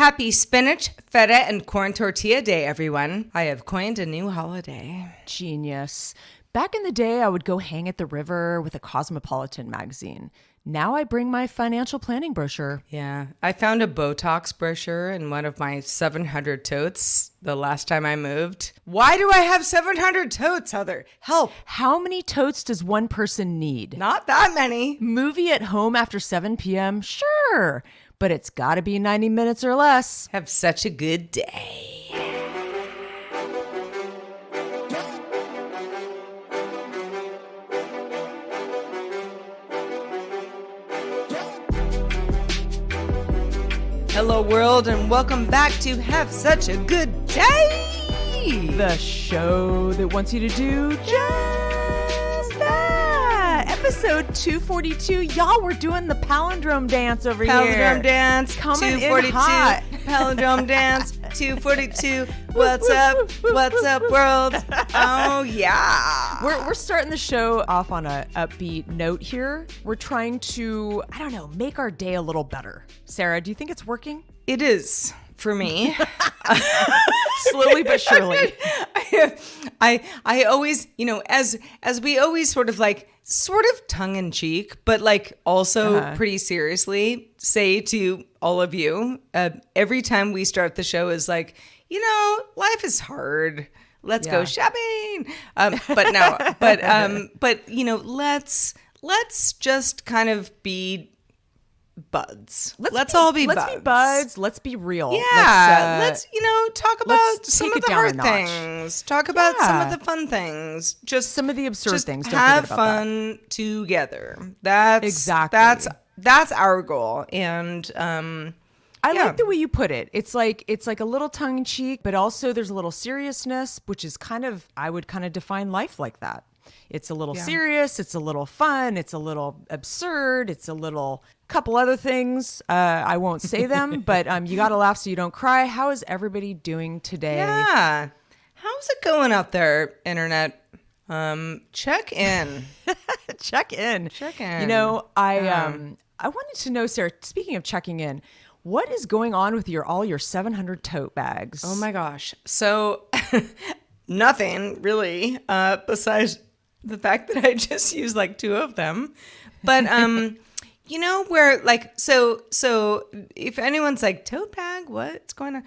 Happy spinach, feta, and corn tortilla day, everyone. I have coined a new holiday. Genius. Back in the day, I would go hang at the river with a Cosmopolitan magazine. Now I bring my financial planning brochure. Yeah, I found a Botox brochure in one of my 700 totes the last time I moved. Why do I have 700 totes, Heather? Help. How many totes does one person need? Not that many. Movie at home after 7 p.m.? Sure. But it's got to be 90 minutes or less. Have such a good day. Hello, world, and welcome back to Have Such a Good Day! The show that wants you to do just that. Episode 242. Y'all, we're doing the palindrome dance over here. Palindrome dance, Coming 242. in hot. Palindrome dance, 242. What's up? What's up, world? Oh, yeah. We're starting the show off on a upbeat note here. We're trying to, make our day a little better. Sarah, do you think it's working? It is for me. Slowly but surely. I always, as we always sort of tongue in cheek, but also pretty seriously say to all of you, every time we start the show is life is hard. Let's go shopping. Let's just kind of be buds. Let's all be buds. Let's be buds. Let's be real. Yeah. Let's talk about some of the hard down things. Talk about some of the fun things. Just some of the absurd things. Don't have forget about fun together. That's exactly. That's our goal. And I like the way you put it. It's like a little tongue in cheek, but also there's a little seriousness, which is I would define life like that. It's a little serious. It's a little fun. It's a little absurd. It's a little couple other things. I won't say them, but you got to laugh so you don't cry. How is everybody doing today? Yeah. How's it going out there, internet? Check in. Check in. I wanted to know, Sarah, speaking of checking in, what is going on with all your 700 tote bags? Oh my gosh. So nothing really, besides the fact that I just used 2 of them. But so if anyone's tote bag, what's going on?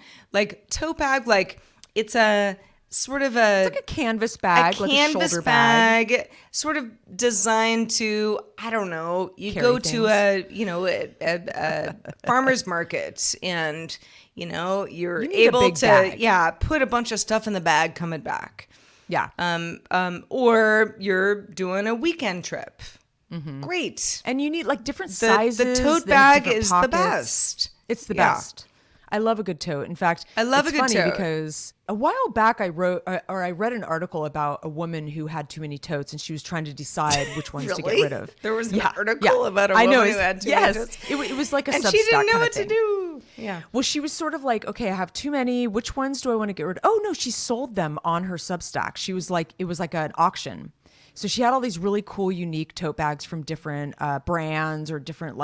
Tote bag, it's a sort of it's like a canvas bag, a shoulder bag, sort of designed to, I don't know, you carry go things. to a farmer's market and you're able to bag. Put a bunch of stuff in the bag coming back. Yeah. Or you're doing a weekend trip. Mm-hmm. Great. And you need different sizes. The tote bag is the best. It's the best. I love a good tote. In fact, I love a good tote because a while back I read an article about a woman who had too many totes and she was trying to decide which ones to get rid of. There was an article about a woman who had too many totes. It was like a and Substack she didn't know kind of what to do. Yeah. Well, she was sort of okay, I have too many. Which ones do I want to get rid of? Oh no, she sold them on her Substack. She was it was like an auction. So she had all these really cool, unique tote bags from different brands or different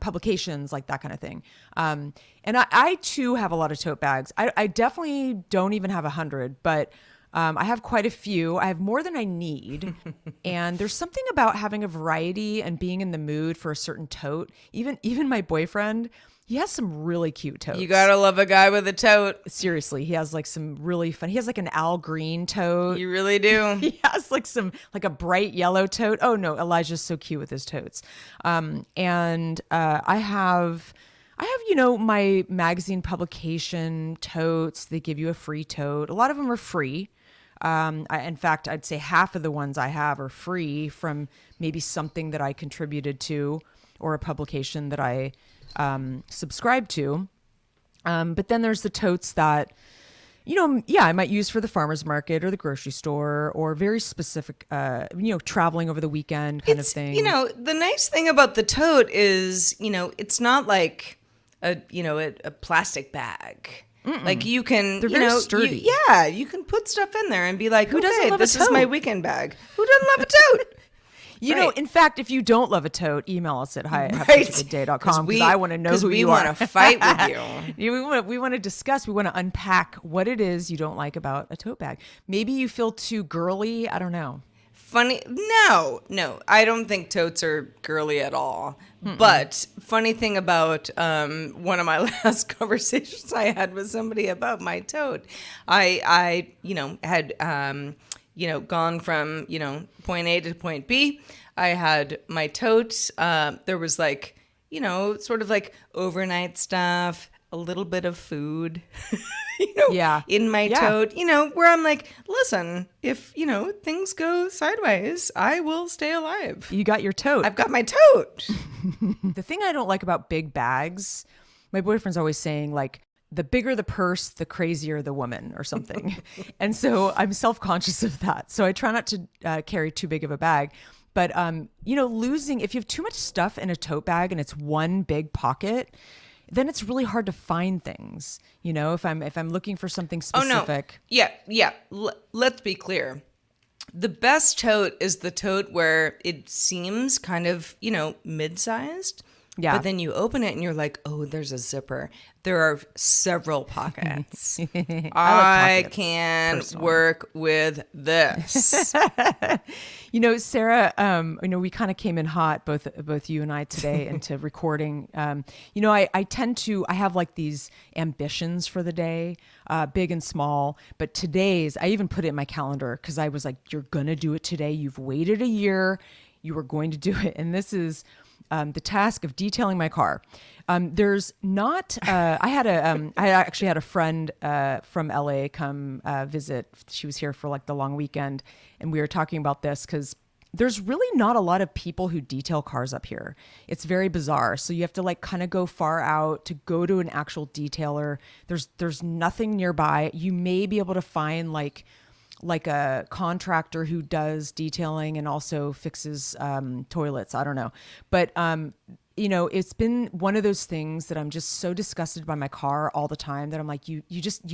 publications, that kind of thing. And I too have a lot of tote bags. I definitely don't even have 100, but I have quite a few. I have more than I need. And there's something about having a variety and being in the mood for a certain tote. Even my boyfriend, he has some really cute totes. You gotta love a guy with a tote. Seriously, he has some really fun. He has an Al Green tote. You really do. He has a bright yellow tote. Oh no, Elijah's so cute with his totes. And I have my magazine publication totes. They give you a free tote. A lot of them are free. In fact, I'd say half of the ones I have are free from maybe something that I contributed to or a publication that I subscribe to. But then there's the totes that, I might use for the farmer's market or the grocery store or very specific, traveling over the weekend kind of thing. The nice thing about the tote is, it's not like a plastic bag. Mm-mm. You can, they're very sturdy. You can put stuff in there and be like, Who doesn't love this a tote? Is my weekend bag. Who doesn't love a tote? You Right. know, in fact, if you don't love a tote, email us at hi@happiestupidday.com because I want to know who you are. Because we want to fight with you. We want to discuss. We want to unpack what it is you don't like about a tote bag. Maybe you feel too girly. I don't know. Funny, no, I don't think totes are girly at all. But funny thing about one of my last conversations I had with somebody about my tote, I had gone from point A to point B. I had my tote. There was like sort of like overnight stuff, a little bit of food. In my tote, where I'm like, listen, if, things go sideways, I will stay alive. You got your tote. I've got my tote. The thing I don't like about big bags, my boyfriend's always saying like, the bigger the purse, the crazier the woman or something. And so I'm self-conscious of that. So I try not to carry too big of a bag. But, if you have too much stuff in a tote bag and it's one big pocket, then it's really hard to find things. If I'm looking for something specific. Oh, no. Yeah. Let's be clear. The best tote is the tote where it seems kind of, mid-sized. Yeah. But then you open it and you're like, oh, there's a zipper. There are several pockets. I can work with this. Sarah, we kind of came in hot, both you and I today into recording. I have like these ambitions for the day, big and small. But today's, I even put it in my calendar because I was like, you're going to do it today. You've waited a year. You are going to do it. And this is the task of detailing my car. There's not, I actually had a friend from LA come visit. She was here for like the long weekend, and we were talking about this because there's really not a lot of people who detail cars up here. It's very bizarre. So you have to like kind of go far out to go to an actual detailer. There's nothing nearby. You may be able to find like a contractor who does detailing and also fixes toilets. I don't know. But, it's been one of those things that I'm just so disgusted by my car all the time that I'm like, you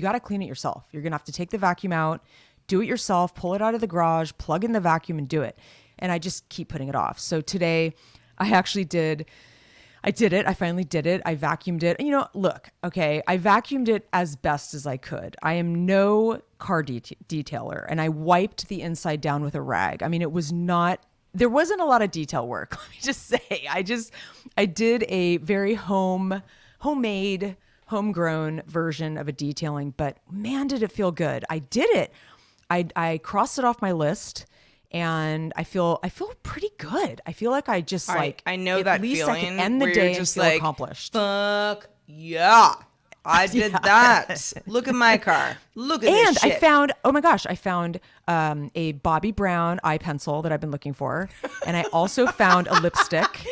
got to clean it yourself. You're going to have to take the vacuum out, do it yourself, pull it out of the garage, plug in the vacuum and do it. And I just keep putting it off. So today I actually did. I did it. I finally did it. I vacuumed it. Look, okay, I vacuumed it as best as I could. I am no car detailer, and I wiped the inside down with a rag. I mean, there wasn't a lot of detail work. Let me just say, I did a very homemade, homegrown version of a detailing, but man, did it feel good. I did it. I crossed it off my list. And I feel pretty good. I feel like I just I know that feeling. I can end the day and feel accomplished. Fuck yeah. I did that. Look at my car. Look at this shit. And I found a Bobbi Brown eye pencil that I've been looking for. And I also found a lipstick.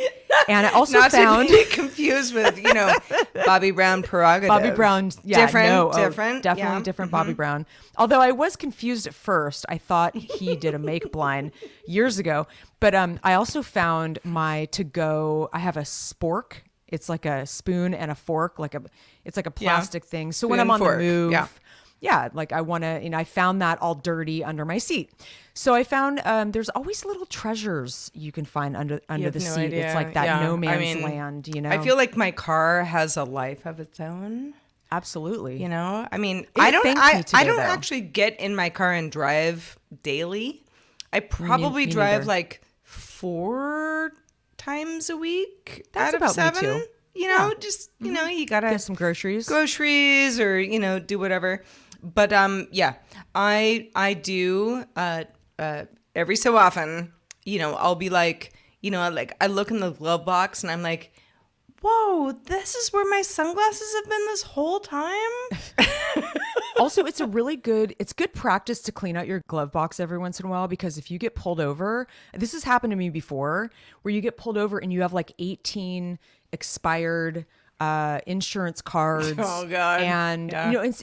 And I also found... Not to be confused with, Bobbi Brown prerogative. Bobbi Brown, yeah. Different. Definitely different Bobbi Brown. Although I was confused at first. I thought he did a makeup line years ago. But I also found my to-go... I have a spork. It's like a spoon and a fork. It's like a plastic thing. So when I'm on the move... like I want to, I found that all dirty under my seat. So I found there's always little treasures you can find under the seat. Idea. It's like that no man's land, I feel like my car has a life of its own. Absolutely. I don't actually get in my car and drive daily. I probably drive like 4 times a week. That's out about of 7. Me too. You gotta get some groceries or do whatever. But I do every so often. I'll be like, I look in the glove box and I'm like, whoa, this is where my sunglasses have been this whole time. Also, it's good practice to clean out your glove box every once in a while, because if you get pulled over, this has happened to me before, where you get pulled over and you have like 18 expired insurance cards. Oh God. And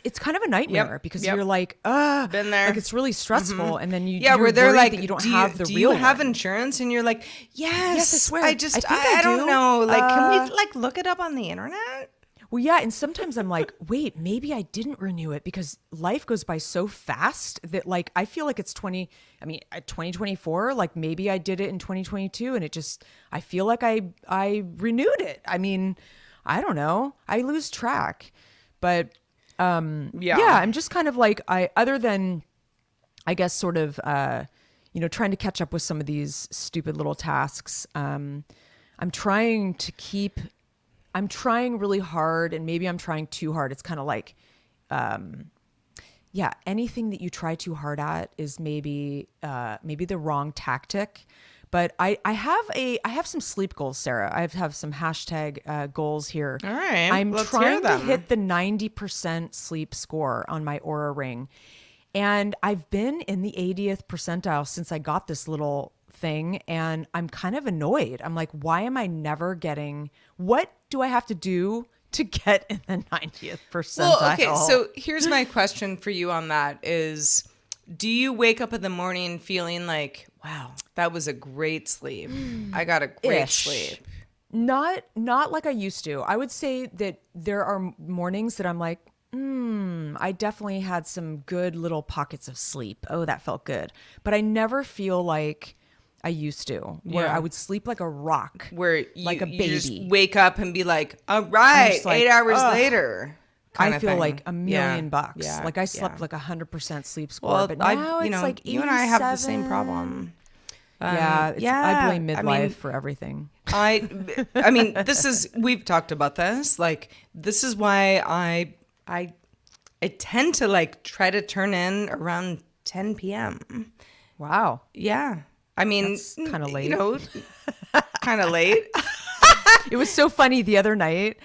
it's kind of a nightmare because you're like, been there. Like it's really stressful. And then where they're like, that you don't have the do real you have one. Yes, and you're like, yes, I swear. I don't know. Like, can we like look it up on the internet? Well, yeah. And sometimes I'm like, wait, maybe I didn't renew it because life goes by so fast that like, I feel like it's 2024, like maybe I did it in 2022 and I feel like I renewed it. I mean, I don't know. I lose track, but, yeah, I'm just kind of like, other than, I guess, sort of, trying to catch up with some of these stupid little tasks. I'm trying really hard, and maybe I'm trying too hard. It's kind of like, anything that you try too hard at is maybe the wrong tactic. But I have some sleep goals, Sarah. I have some hashtag goals here. All right, I'm let's trying hear to them. hit the 90% sleep score on my Aura Ring. And I've been in the 80th percentile since I got this little thing. And I'm kind of annoyed. I'm like, why am I never getting, what do I have to do to get in the 90th percentile? Well, okay, so here's my question for you on that is, do you wake up in the morning feeling like, wow, that was a great sleep. I got a great sleep. Not like I used to. I would say that there are mornings that I'm like, I definitely had some good little pockets of sleep. Oh, that felt good. But I never feel like I used to, where I would sleep like a rock, where like a baby. You just wake up and be like, all right, like, 8 hours later. I feel like $1 million bucks. Yeah. Like I slept like 100% sleep score, well, but now it's like 87. You and I have the same problem. I blame midlife for everything. I mean, we've talked about this. Like, this is why I tend to like try to turn in around 10 p.m. Wow. Yeah. I mean, kind of late. Kind of late. It was so funny the other night.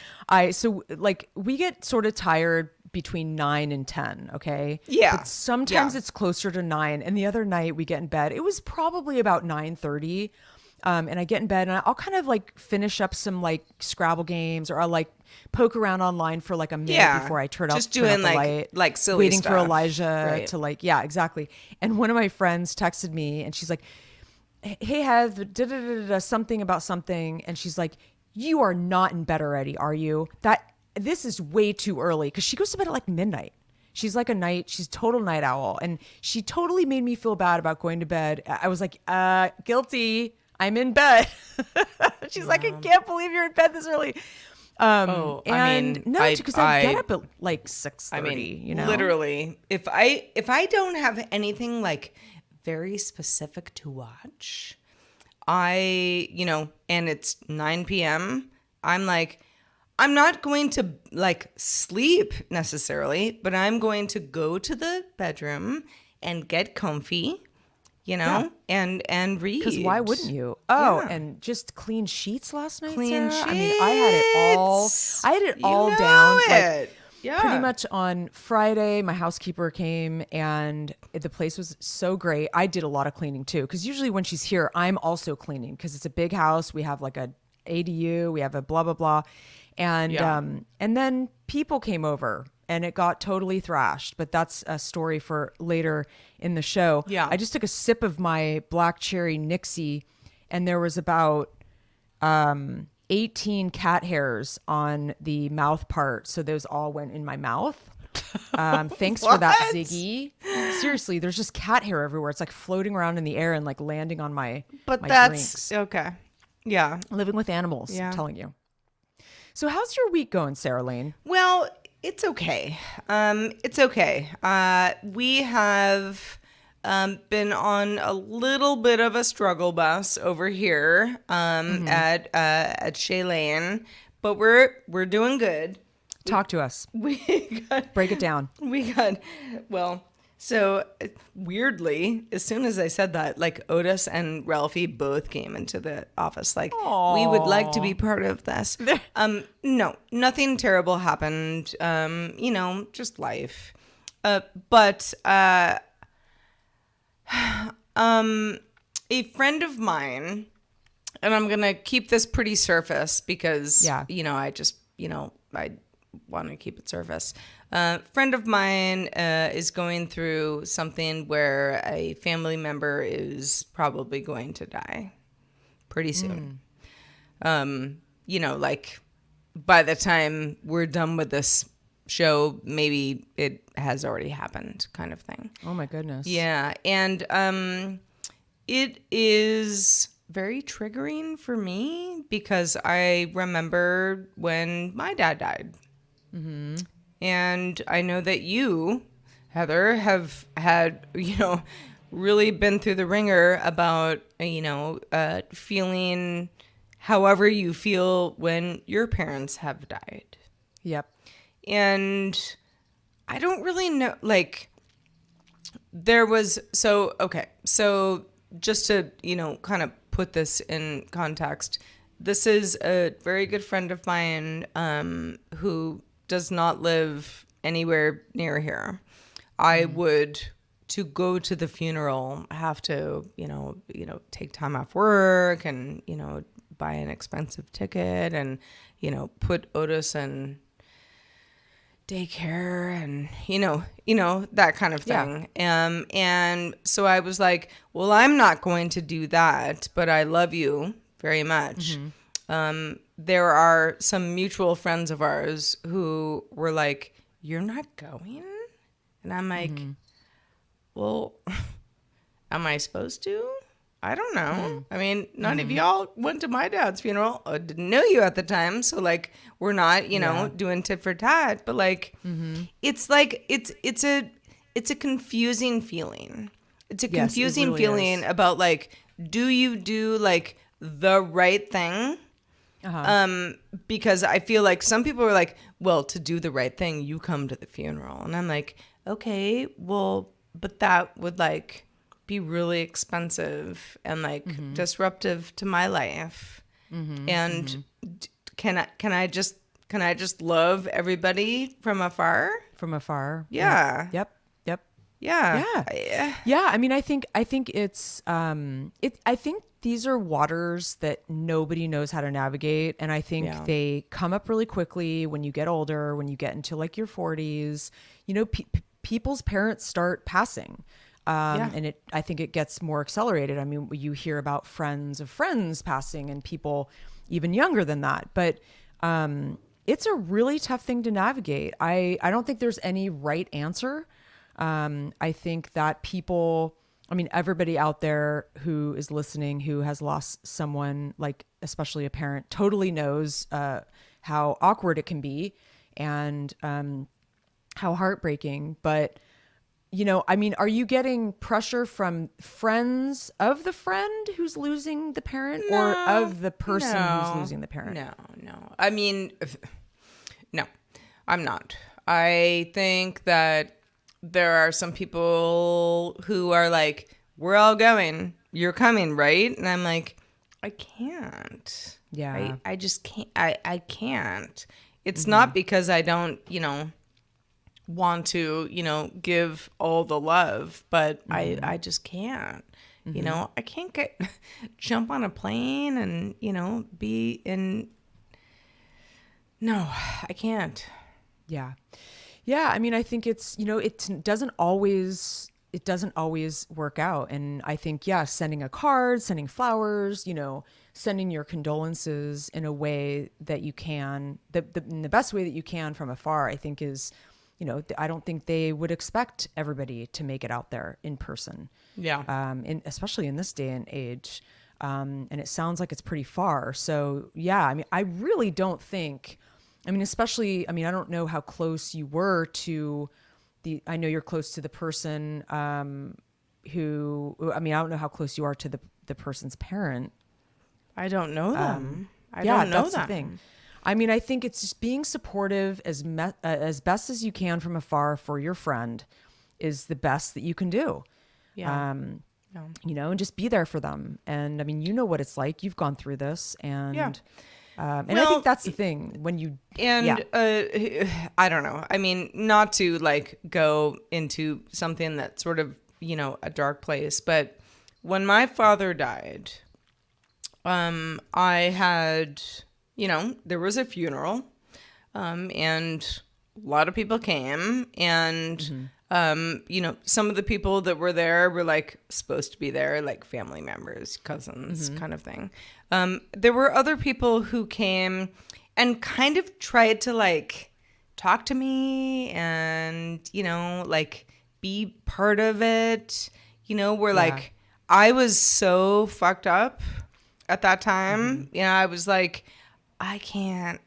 We get sort of tired between 9 and 10. Okay. Yeah. But sometimes it's closer to 9. And the other night we get in bed. It was probably about 9:30. And I get in bed and I'll kind of like finish up some like Scrabble games, or I'll like poke around online for like a minute before I turn up the light. Like silly waiting stuff. for Elijah to like, yeah, exactly. And one of my friends texted me and she's like, hey, Heath, something about something. And she's like, you are not in bed already, are you? This is way too early, because she goes to bed at like midnight. She's total night owl. And she totally made me feel bad about going to bed. I was like, guilty. I'm in bed. She's like, I can't believe you're in bed this early. Because I get up at like 6:30. I mean, literally, if I don't have anything like very specific to watch, and it's 9 p.m., I'm like, I'm not going to like sleep necessarily, but I'm going to go to the bedroom and get comfy, and read. Because why wouldn't you? And just clean sheets last night, Sarah? Sheets. I mean, I had it all down. Like, pretty much on Friday, my housekeeper came and the place was so great. I did a lot of cleaning too, because usually when she's here, I'm also cleaning, because it's a big house. We have like a ADU, we have a blah, blah, blah. And then people came over and it got totally thrashed, but that's a story for later in the show. Yeah. I just took a sip of my black cherry Nixie and there was about 18 cat hairs on the mouth part. So those all went in my mouth. Thanks for that, Ziggy. Seriously, there's just cat hair everywhere. It's like floating around in the air and like landing on my drinks. Okay. Yeah. Living with animals, I'm telling you. So how's your week going, Sarah Lane? Well, it's okay. It's okay. We have been on a little bit of a struggle bus over here at Shea Lane, but we're doing good. Talk to us. Break it down. So weirdly, as soon as I said that, like Otis and Ralphie both came into the office like, aww, we would like to be part of this. No, nothing terrible happened. Just life. But a friend of mine, and I'm going to keep this pretty surface because, I want to keep it surface. Friend of mine is going through something where a family member is probably going to die pretty soon. by the time we're done with this show, maybe it has already happened, kind of thing. Oh my goodness. Yeah. And it is very triggering for me because I remember when my dad died. Mm-hmm. And I know that you, Heather, have had, really been through the ringer about, feeling however you feel when your parents have died. Yep. And I don't really know, like, so just to, kind of put this in context, this is a very good friend of mine who does not live anywhere near here. I would, to go to the funeral, have to, take time off work and, buy an expensive ticket and, put Otis in daycare and, that kind of thing. Yeah. And so I was like, well, I'm not going to do that, but I love you very much. Mm-hmm. There are some mutual friends of ours who were like, you're not going? And I'm like, well, am I supposed to? I don't know. I mean, none of y'all went to my dad's funeral. I didn't know you at the time. So like, we're not, doing tit for tat, but like, it's like, it's a confusing feeling. It's a confusing really feeling about like, do you do like the right thing? Because I feel like some people are like, well, to do the right thing, you come to the funeral. And I'm like, okay, well, but that would like be really expensive and like disruptive to my life. And can I just love everybody from afar? From afar. Yeah. Yep. Yeah. Yeah. I mean, I think it's I think these are waters that nobody knows how to navigate, and I think they come up really quickly when you get older, when you get into like your 40s. People's parents start passing. And I think it gets more accelerated. I mean, you hear about friends of friends passing and people even younger than that, but it's a really tough thing to navigate. I don't think there's any right answer. I think that everybody out there who is listening, who has lost someone, like especially a parent, totally knows how awkward it can be and how heartbreaking. But, are you getting pressure from friends of the friend who's losing the parent or of the person who's losing the parent? No. I mean, no, I'm not. I think that there are some people who are like, we're all going, you're coming, right? And I'm like, I can't. Yeah. I just can't. I can't. It's not because I don't, want to, give all the love, but I just can't. I can't jump on a plane and, be in. No, I can't. Yeah. Yeah. I mean, I think it's, it doesn't always work out. And I think, sending a card, sending flowers, sending your condolences in a way that you can, in the best way that you can from afar, I think is, I don't think they would expect everybody to make it out there in person. Yeah. Especially in this day and age. And it sounds like it's pretty far. So yeah, I mean, I really don't think, especially, I don't know how close you were to I know you're close to the person who, I don't know how close you are to the person's parent. I don't know them. I yeah, don't know that's them. The thing. I think it's just being supportive as best as you can from afar for your friend is the best that you can do. Yeah. And just be there for them. And what it's like. You've gone through this, and I think that's the thing when you I don't know. Not to like go into something that's sort of a dark place, but when my father died, I had. There was a funeral, and a lot of people came, and, some of the people that were there were like supposed to be there, like family members, cousins, kind of thing. There were other people who came and kind of tried to like talk to me and, you know, like be part of it, you know, where like I was so fucked up at that time. You know, I was like, I can't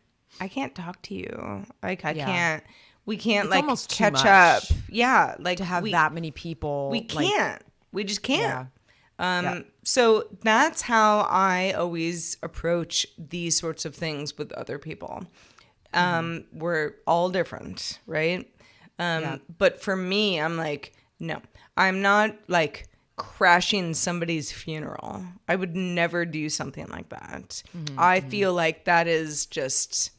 talk to you. Like, we can't It's like almost too catch much up. Yeah. Like to have that many people. we can't. We just can't. Yeah. So that's how I always approach these sorts of things with other people. We're all different, right? But for me, I'm like, no, I'm not like crashing somebody's funeral. I would never do something like that. I feel like that is just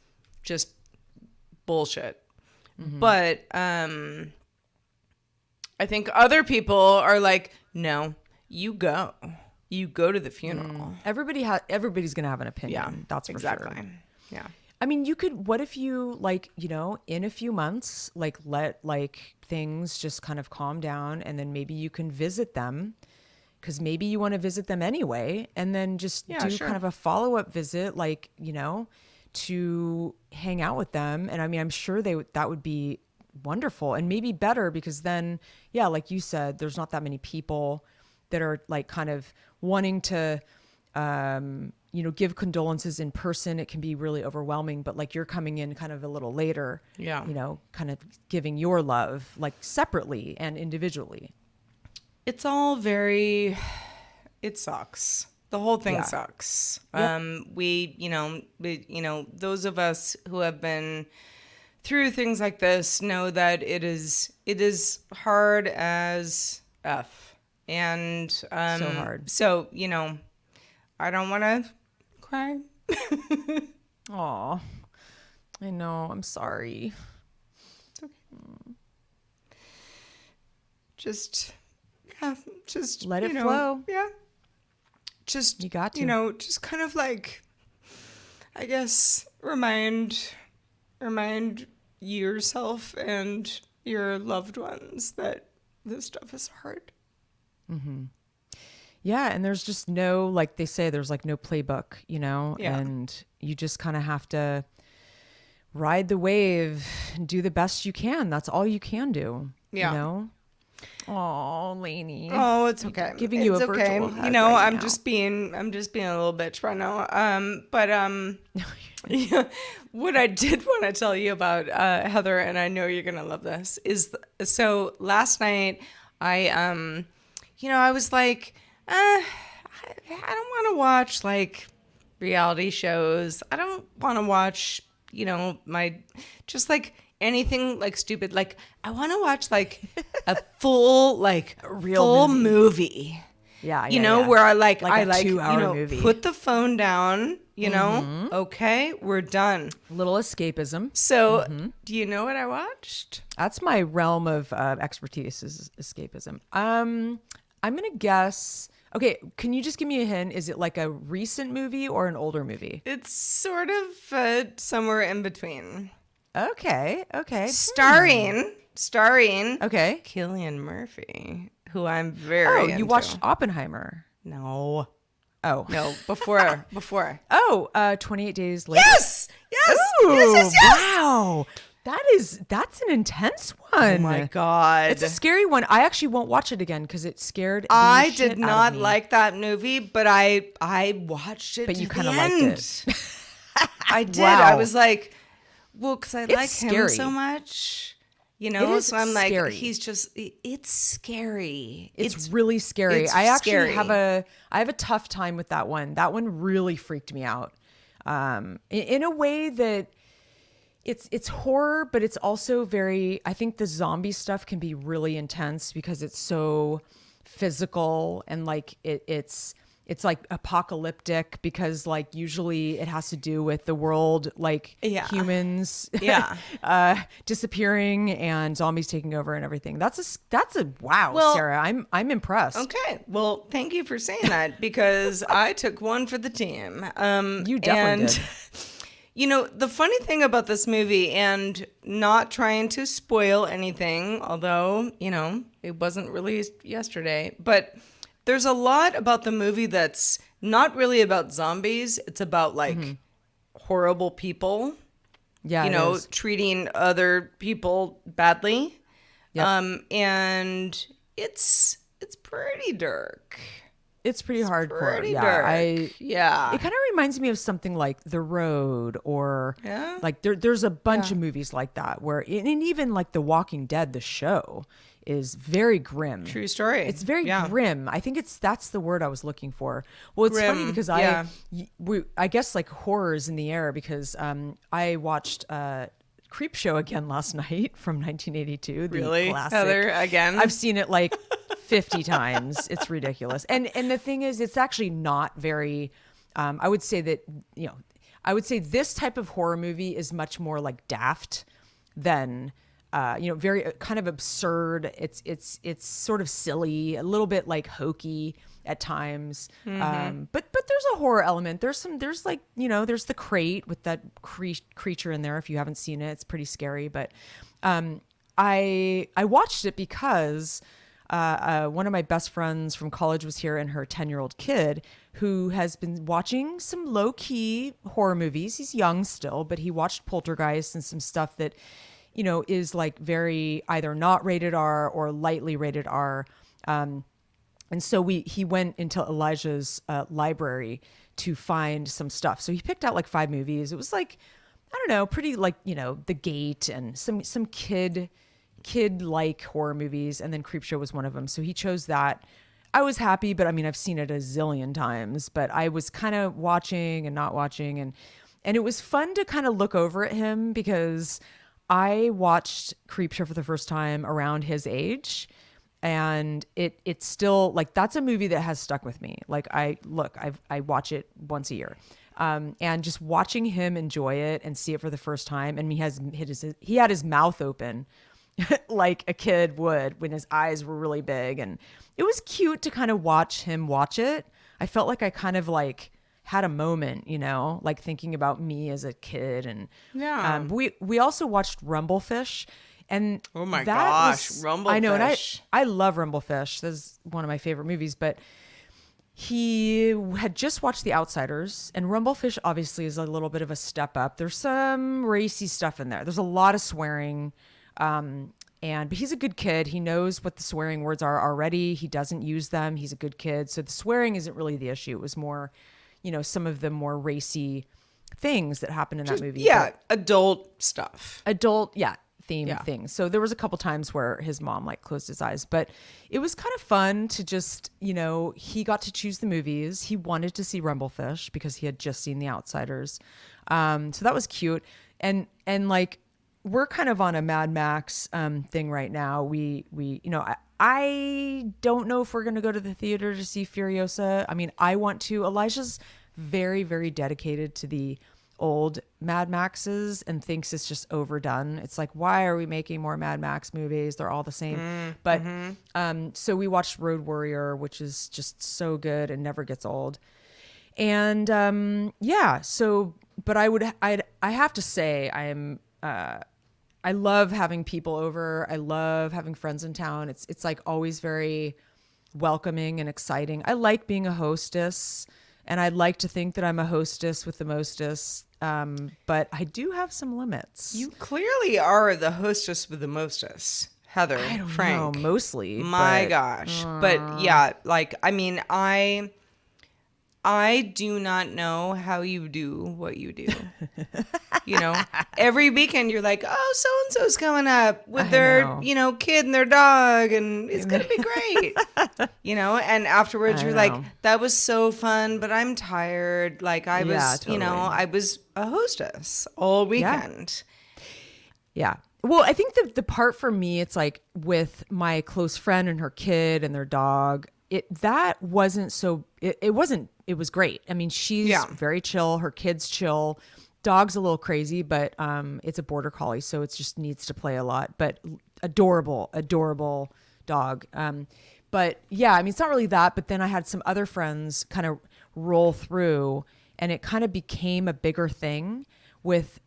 bullshit. But I think other people are like, no, you go to the funeral. Everybody's gonna have an opinion. Yeah, That's for exactly. sure. Yeah. I mean, what if you like, you know, in a few months, like let like things just kind of calm down, and then maybe you can visit them, because maybe you want to visit them anyway, and then just do kind of a follow-up visit, like, you know, to hang out with them. And I mean, I'm sure that would be wonderful, and maybe better, because then, yeah, like you said, there's not that many people that are like kind of wanting to you know, give condolences in person. It can be really overwhelming, but like you're coming in kind of a little later, you know, kind of giving your love like separately and individually. It's all it sucks. The whole thing sucks. Yep. You know, those of us who have been through things like this know that it is hard as F. And So hard. So, you know, I don't want to cry. Aw, I know. I'm sorry. It's okay. Just let it flow. Yeah. Just, you got to. You know, just kind of like, I guess, remind yourself and your loved ones that this stuff is hard. Yeah, and there's just no, like they say, there's like no playbook, you know, and you just kind of have to ride the wave and do the best you can. That's all you can do. You know? Oh, Lainey. Oh, it's okay. Giving you a virtual hug. You know, right I'm now. just being a little bitch right now. Yeah, what I did want to tell you about Heather, and I know you're gonna love this, is so last night I you know, I was like, I don't want to watch like reality shows. I don't want to watch, you know, just like anything like stupid. Like I want to watch like a full, like a real movie. Yeah. You know, where I like a 2-hour movie. Put the phone down, you know, okay, we're done. Little escapism. So do you know what I watched? That's my realm of expertise, is escapism. I'm going to guess. Okay, can you just give me a hint? Is it like a recent movie or an older movie? It's sort of somewhere in between. Okay. Starring. Okay. Cillian Murphy, who I'm very into. You watched Oppenheimer? No. Oh. No, before. Oh, 28 Days Later. Yes! Ooh, Yes! Wow. That's an intense one. Oh my God. It's a scary one. I actually won't watch it again because it scared the I shit did out not of me. like that movie, but I watched it. But you kind of liked it. I did. Wow. I was like, well, because I like him scary. so much. You It know, is so I'm scary. like, it's scary. It's really scary. it's I actually scary. have a tough time with that one. That one really freaked me out. In a way that it's horror, but it's also very, I think the zombie stuff can be really intense because it's so physical and like it's like apocalyptic because like usually it has to do with the world, like humans disappearing and zombies taking over and everything. That's a wow, Well, Sarah. I'm impressed. Okay. Well, thank you for saying that because I took one for the team. You definitely did. You know, the funny thing about this movie, and not trying to spoil anything, although, you know, it wasn't released yesterday, but there's a lot about the movie that's not really about zombies. It's about like horrible people, Yeah, you it know, is. treating other people badly. Yep. And it's pretty dark. It's pretty It's hardcore. pretty Yeah. dark. It Yeah. kind of reminds me of something like The Road, or Yeah. like there's a bunch Yeah. of movies like that where, and even like The Walking Dead, the show is very grim. True story. It's very Yeah. grim. I think that's the word I was looking for. Well, it's funny Grim. because Yeah. I guess like horror is in the air because I watched Creep Show again last night from 1982, the Really? classic. Heather, again? I've seen it like 50 times. It's ridiculous. And the thing is, it's actually not very, I would say that, you know, I would say this type of horror movie is much more like daft than, you know, very kind of absurd. It's sort of silly, a little bit like hokey at times. But there's a horror element. There's like, you know, there's the crate with that creature in there. If you haven't seen it, it's pretty scary. But I watched it because one of my best friends from college was here, and her 10-year-old kid who has been watching some low-key horror movies. He's young still, but he watched Poltergeist and some stuff that, you know, is like very either not rated R or lightly rated R. And so he went into Elijah's library to find some stuff. So he picked out like 5 movies. It was like, I don't know, pretty like, you know, The Gate and some kid like horror movies, and then Creepshow was one of them. So he chose that. I was happy, but I mean, I've seen it a zillion times, but I was kind of watching and not watching, and it was fun to kind of look over at him because I watched Creepshow for the first time around his age, and it's still like, that's a movie that has stuck with me. Like I watch it once a year. And just watching him enjoy it and see it for the first time, and he had his mouth open like a kid would when his eyes were really big, and it was cute to kind of watch him watch it. I felt like I kind of like had a moment, you know, like thinking about me as a kid. And Yeah. we also watched Rumblefish, and Oh my that gosh, was, Rumblefish. I know, and I love Rumblefish. This is one of my favorite movies, but he had just watched The Outsiders, and Rumblefish obviously is a little bit of a step up. There's some racy stuff in there. There's a lot of swearing. But he's a good kid. He knows what the swearing words are already. He doesn't use them. He's a good kid. So the swearing isn't really the issue. It was more, you know, some of the more racy things that happened in that movie. Yeah, adult stuff. Theme things. So there was a couple times where his mom like closed his eyes, but it was kind of fun to just, you know, he got to choose the movies. He wanted to see Rumblefish because he had just seen The Outsiders. So that was cute. And like, we're kind of on a Mad Max thing right now. We you know, I don't know if we're going to go to the theater to see Furiosa. I mean, I want to. Elijah's very, very dedicated to the old Mad Maxes and thinks it's just overdone. It's like, why are we making more Mad Max movies? They're all the same. But so we watched Road Warrior, which is just so good and never gets old. And but I have to say I love having people over. I love having friends in town. It's like always very welcoming and exciting. I like being a hostess, and I'd like to think that I'm a hostess with the mostest. But I do have some limits. You clearly are the hostess with the mostest, Heather. I don't Frank. know, mostly. My but, gosh. But yeah, like, I mean, I do not know how you do what you do. You know, every weekend you're like, oh, so-and-so's coming up with their, you know, kid and their dog, and it's going to be great. You know, and afterwards you're like, that was so fun, but I'm tired. Like I was, you know, I was a hostess all weekend. Yeah. Well, I think the part for me, it's like with my close friend and her kid and their dog, it was great. I mean, she's very chill. Her kid's chill. Dog's a little crazy, but it's a border collie, so it just needs to play a lot. But adorable dog. But yeah, I mean, it's not really that. But then I had some other friends kind of roll through, and it kind of became a bigger thing with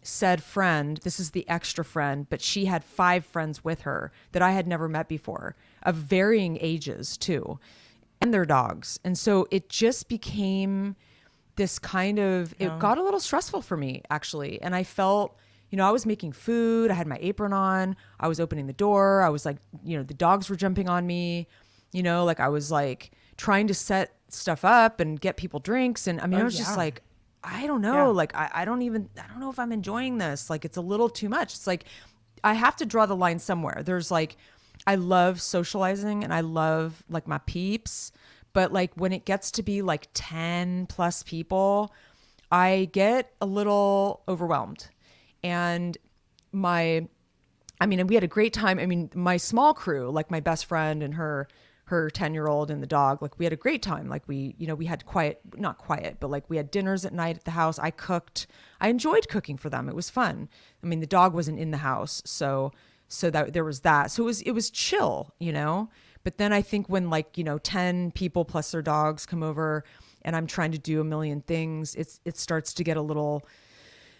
said friend. This is the extra friend, but she had 5 friends with her that I had never met before, of varying ages too, and their dogs. And so it just became this kind of, it got a little stressful for me actually. And I felt, I was making food. I had my apron on. I was opening the door. I was like, the dogs were jumping on me, like I was like trying to set stuff up and get people drinks. And I mean, I was just like, I don't know. Like, I don't know if I'm enjoying this. Like, it's a little too much. It's like, I have to draw the line somewhere. There's like, I love socializing and I love like my peeps. But like when it gets to be like 10 plus people, I get a little overwhelmed. And we had a great time. I mean, my small crew, like my best friend and her 10-year-old and the dog, like we had a great time. Like we had not quiet, but like we had dinners at night at the house. I cooked. I enjoyed cooking for them. It was fun. I mean, the dog wasn't in the house. So that there was that. So it was chill, But then I think when 10 people plus their dogs come over and I'm trying to do a million things, it starts to get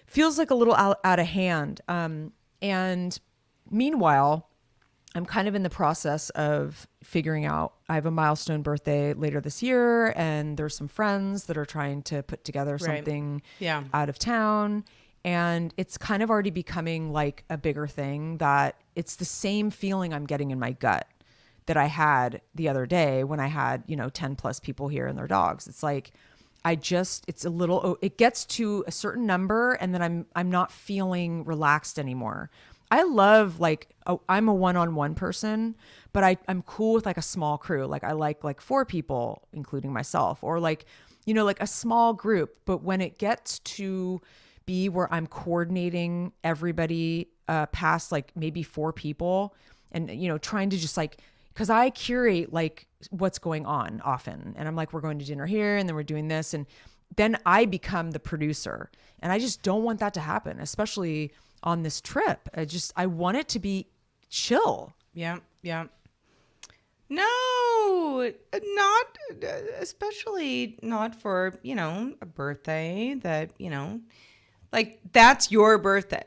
feels like a little out of hand. And meanwhile, I'm kind of in the process of figuring out, I have a milestone birthday later this year and there's some friends that are trying to put together something out of town. And it's kind of already becoming like a bigger thing that it's the same feeling I'm getting in my gut that I had the other day when I had, 10 plus people here and their dogs. It's like, it gets to a certain number and then I'm not feeling relaxed anymore. I love I'm a one-on-one person, but I'm cool with like a small crew. Like I like 4 people, including myself, or like a small group. But when it gets to be where I'm coordinating everybody past like maybe 4 people and, trying to just like, because I curate like what's going on often. And I'm like, we're going to dinner here and then we're doing this. And then I become the producer. And I just don't want that to happen, especially on this trip. I want it to be chill. Yeah. Yeah. No, not, especially not for, a birthday that, like that's your birthday.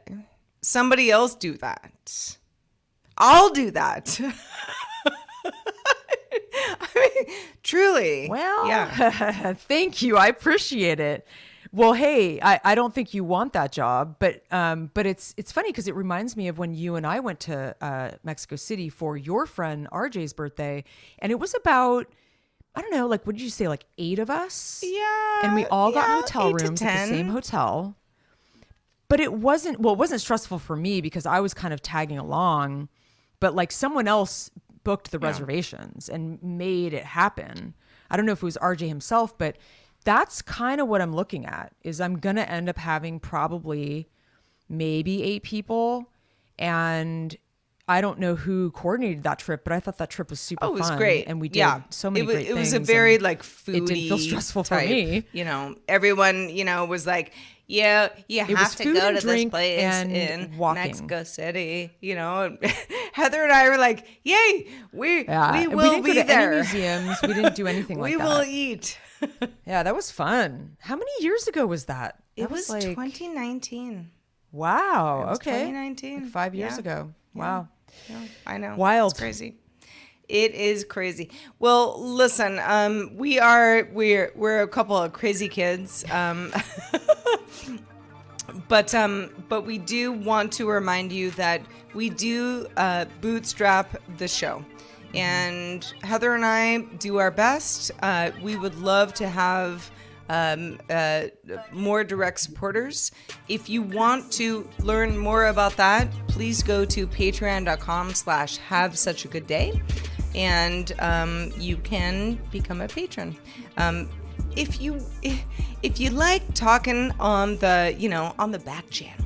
Somebody else do that. I'll do that. I mean, truly. Well, yeah. Thank you. I appreciate it. Well, hey, I don't think you want that job, but it's funny because it reminds me of when you and I went to Mexico City for your friend RJ's birthday, and it was about, I don't know, like what did you say, like 8 of us? Yeah. And we all got hotel rooms at the same hotel. But it wasn't stressful for me because I was kind of tagging along, but like someone else booked the reservations and made it happen. I don't know if it was RJ himself, but that's kind of what I'm looking at is I'm going to end up having probably maybe 8 people. And I don't know who coordinated that trip, but I thought that trip was super fun. Oh, it was great. And we did so many great things. It was a very like foodie. It didn't feel stressful type, for me. Everyone, was like, yeah, you have to go to this place in Mexico City, Heather and I were like, yay, we will be there. Any museums. We didn't do anything like that. We will eat. Yeah, that was fun. How many years ago was that? It was like 2019. Wow. Okay. 2019. Like 5 years ago. Wow. Yeah, I know. Wild. It's crazy. It is crazy. Well, listen, we're a couple of crazy kids. But we do want to remind you that we do bootstrap the show. And Heather and I do our best. We would love to have more direct supporters. If you want to learn more about that, please go to patreon.com/havesuchagoodday and you can become a patron. If you like talking on the back channel,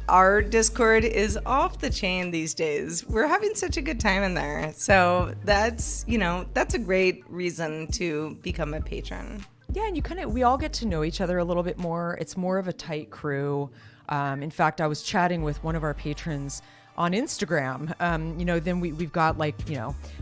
our Discord is off the chain these days. We're having such a good time in there. So that's a great reason to become a patron. Yeah, and we all get to know each other a little bit more. It's more of a tight crew. In fact, I was chatting with one of our patrons on Instagram. Then we've got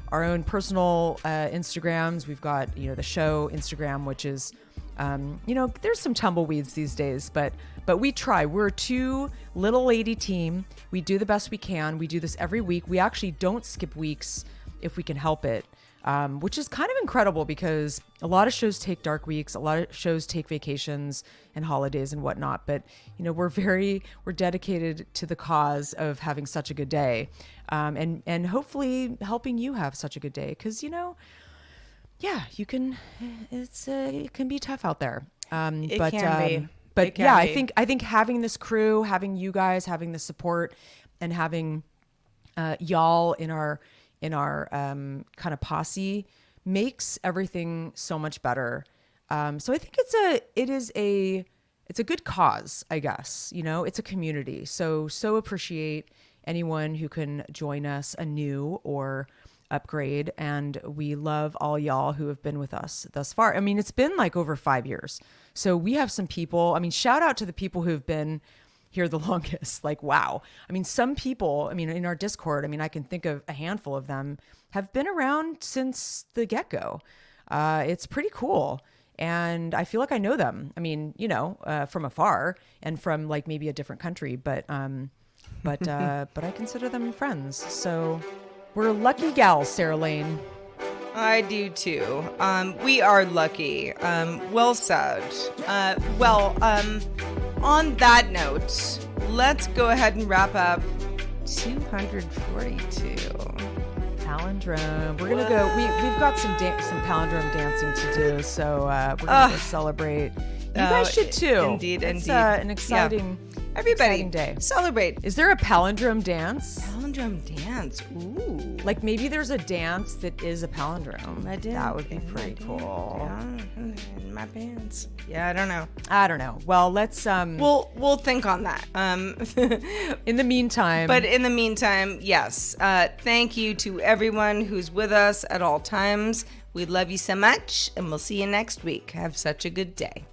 our own personal Instagrams. We've got, the show Instagram, which is, there's some tumbleweeds these days, but we try. We're a 2 little lady team. We do the best we can. We do this every week. We actually don't skip weeks if we can help it. which is kind of incredible because a lot of shows take dark weeks, a lot of shows take vacations and holidays and whatnot. But, you know, we're dedicated to the cause of having such a good day, and hopefully helping you have such a good day. Because, you know, yeah, it can be tough out there. It can be. But yeah, I think having this crew, having you guys, having the support, and having y'all in our kind of posse makes everything so much better. So I think it's a good cause, I guess. You know, it's a community. So appreciate anyone who can join us anew or upgrade. And we love all y'all who have been with us thus far. I mean, it's been like over 5 years. So we have some people, I mean, shout out to the people who've been here the longest. Like, wow. I mean, some people, I mean, in our Discord, I mean, I can think of a handful of them have been around since the get-go. It's pretty cool. And I feel like I know them. I mean, you know, from afar and from like maybe a different country, but I consider them friends. So we're lucky gals, Sarah Lane. I do too. We are lucky. Well said. On that note, let's go ahead and wrap up 242. Palindrome. We're gonna go. We've got some palindrome dancing to do, so we're gonna go celebrate. You guys should too. Indeed. It's an exciting. Yeah. Everybody, exciting day. Celebrate. Is there a palindrome dance? Palindrome dance. Ooh. Like maybe there's a dance that is a palindrome. That would be pretty cool. In my pants. Yeah, I don't know. Well, let's we'll think on that. In the meantime. But in the meantime, yes. Thank you to everyone who's with us at all times. We love you so much, and we'll see you next week. Have such a good day.